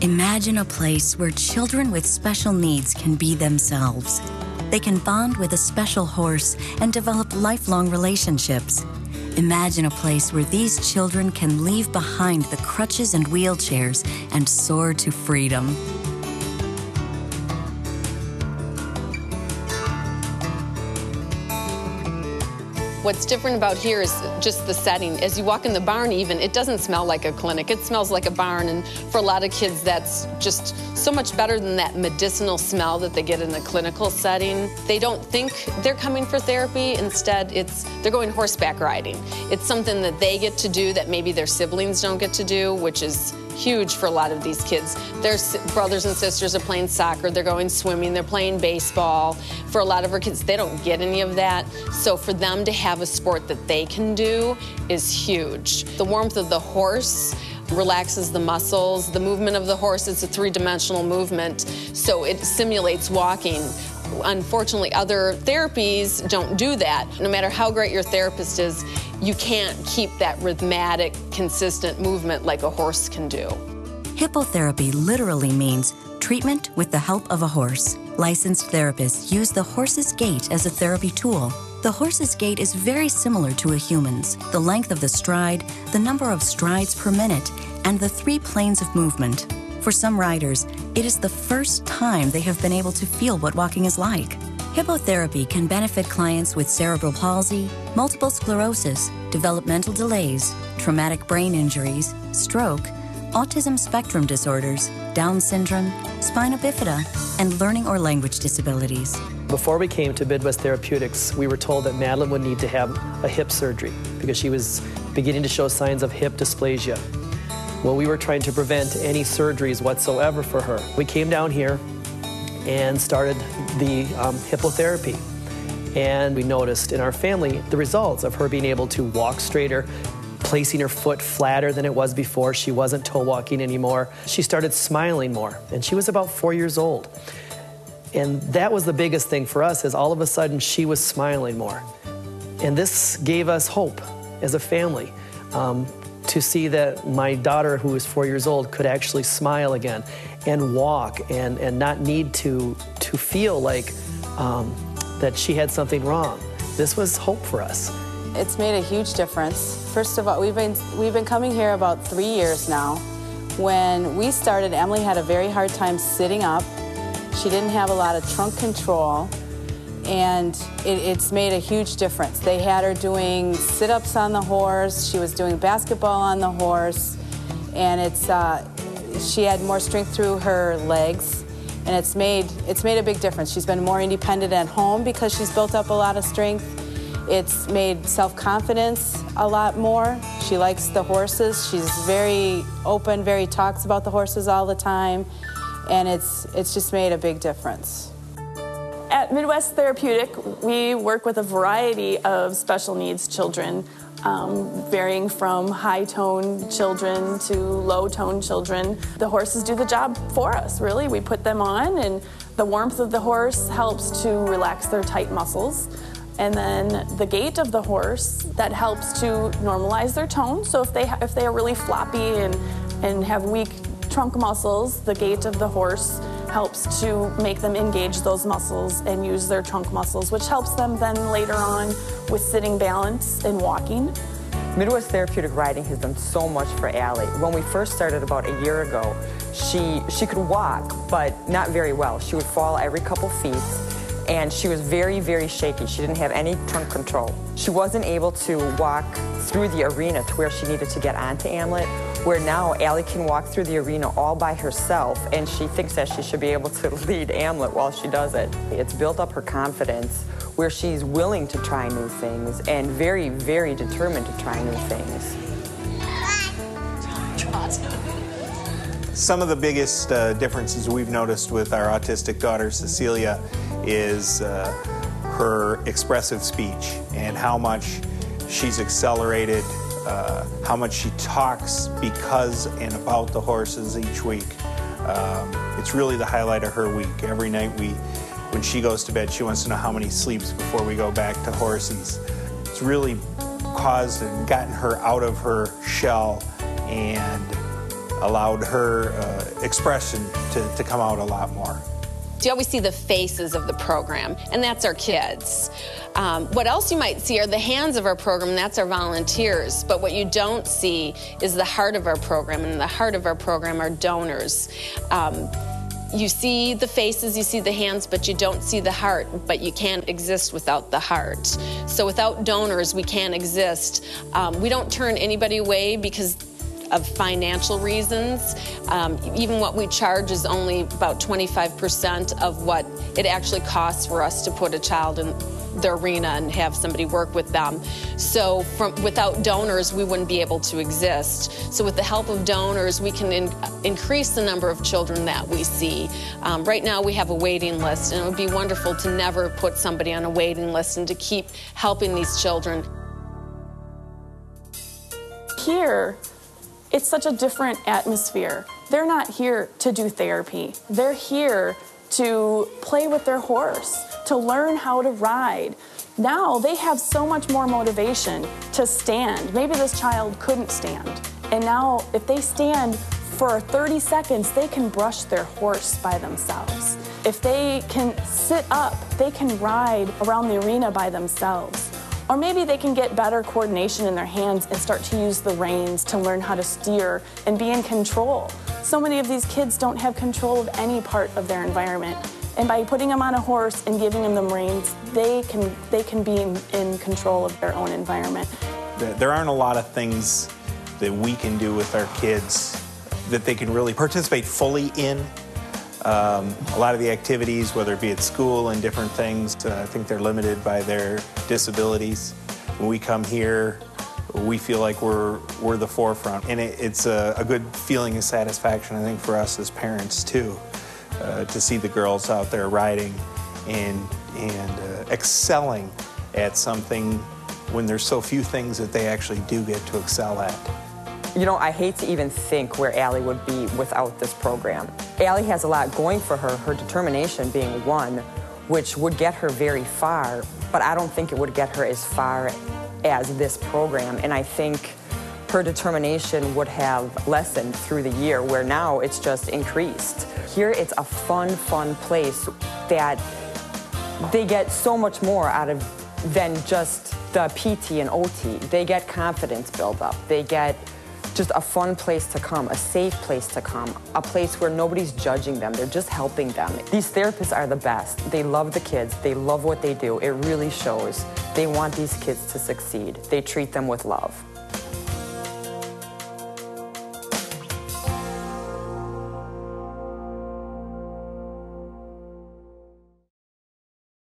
Imagine a place where children with special needs can be themselves. They can bond with a special horse and develop lifelong relationships. Imagine a place where these children can leave behind the crutches and wheelchairs and soar to freedom. What's different about here is just the setting. As you walk in the barn even, it doesn't smell like a clinic. It smells like a barn, and for a lot of kids, that's just so much better than that medicinal smell that they get in a clinical setting. They don't think they're coming for therapy. Instead, they're going horseback riding. It's something that they get to do that maybe their siblings don't get to do, which is huge for a lot of these kids. Their brothers and sisters are playing soccer, they're going swimming, they're playing baseball. For a lot of our kids, they don't get any of that. So for them to have a sport that they can do is huge. The warmth of the horse relaxes the muscles. The movement of the horse is a three-dimensional movement, so it simulates walking. Unfortunately, other therapies don't do that. No matter how great your therapist is, you can't keep that rhythmic, consistent movement like a horse can do. Hippotherapy literally means treatment with the help of a horse. Licensed therapists use the horse's gait as a therapy tool. The horse's gait is very similar to a human's. The length of the stride, the number of strides per minute, and the 3 planes of movement. For some riders, it is the first time they have been able to feel what walking is like. Hippotherapy can benefit clients with cerebral palsy, multiple sclerosis, developmental delays, traumatic brain injuries, stroke, autism spectrum disorders, Down syndrome, spina bifida, and learning or language disabilities. Before we came to Midwest Therapeutics, we were told that Madeline would need to have a hip surgery because she was beginning to show signs of hip dysplasia. Well, we were trying to prevent any surgeries whatsoever for her. We came down here and started the hippotherapy. And we noticed in our family the results of her being able to walk straighter, placing her foot flatter than it was before. She wasn't toe walking anymore. She started smiling more, and she was about 4 years old. And that was the biggest thing for us, is all of a sudden she was smiling more. And this gave us hope as a family. To see that my daughter, who was 4 years old, could actually smile again and walk and not need to feel like that she had something wrong. This was hope for us. It's made a huge difference. First of all, we've been coming here about 3 years now. When we started, Emily had a very hard time sitting up. She didn't have a lot of trunk control, and it's made a huge difference. They had her doing sit-ups on the horse, she was doing basketball on the horse, and she had more strength through her legs, and it's made a big difference. She's been more independent at home because she's built up a lot of strength. It's made self-confidence a lot more. She likes the horses. She's very open, talks about the horses all the time, and it's just made a big difference. At Midwest Therapeutic, we work with a variety of special needs children, varying from high-tone children to low-tone children. The horses do the job for us, really. We put them on, and the warmth of the horse helps to relax their tight muscles. And then the gait of the horse, that helps to normalize their tone. So if they are really floppy and have weak trunk muscles, the gait of the horse helps to make them engage those muscles and use their trunk muscles, which helps them then later on with sitting balance and walking. Midwest Therapeutic Riding has done so much for Allie. When we first started about a year ago, she could walk, but not very well. She would fall every couple feet, and she was very, very shaky. She didn't have any trunk control. She wasn't able to walk through the arena to where she needed to get onto Amlet, where now Allie can walk through the arena all by herself, and she thinks that she should be able to lead Amlet while she does it. It's built up her confidence, where she's willing to try new things and very, very determined to try new things. Some of the biggest differences we've noticed with our autistic daughter, Cecilia, is her expressive speech and how much she's accelerated, how much she talks because and about the horses each week. It's really the highlight of her week. Every night when she goes to bed, she wants to know how many sleeps before we go back to horses. It's really caused and gotten her out of her shell and allowed her expression to come out a lot more. You always see the faces of the program, and that's our kids. What else you might see are the hands of our program, and that's our volunteers. But what you don't see is the heart of our program, and the heart of our program are donors. You see the faces, you see the hands, but you don't see the heart, but you can't exist without the heart. So without donors, we can't exist. We don't turn anybody away because of financial reasons. Even what we charge is only about 25% of what it actually costs for us to put a child in the arena and have somebody work with them. So without donors, we wouldn't be able to exist. So with the help of donors, we can increase the number of children that we see. Right now we have a waiting list, and it would be wonderful to never put somebody on a waiting list and to keep helping these children. Here, it's such a different atmosphere. They're not here to do therapy. They're here to play with their horse, to learn how to ride. Now they have so much more motivation to stand. Maybe this child couldn't stand. And now if they stand for 30 seconds, they can brush their horse by themselves. If they can sit up, they can ride around the arena by themselves. Or maybe they can get better coordination in their hands and start to use the reins to learn how to steer and be in control. So many of these kids don't have control of any part of their environment. And by putting them on a horse and giving them reins, they can be in control of their own environment. There aren't a lot of things that we can do with our kids that they can really participate fully in. A lot of the activities, whether it be at school and different things, I think they're limited by their disabilities. When we come here, we feel like we're the forefront. And it's a good feeling of satisfaction, I think, for us as parents, too, to see the girls out there riding and excelling at something when there's so few things that they actually do get to excel at. You know, I hate to even think where Allie would be without this program. Allie has a lot going for her, her determination being one, which would get her very far, but I don't think it would get her as far as this program. And I think her determination would have lessened through the year, where now it's just increased. Here it's a fun place that they get so much more out of than just the PT and OT. They get confidence build up. They get just a fun place to come, a safe place to come, a place where nobody's judging them, they're just helping them. These therapists are the best. They love the kids, they love what they do. It really shows. They want these kids to succeed. They treat them with love.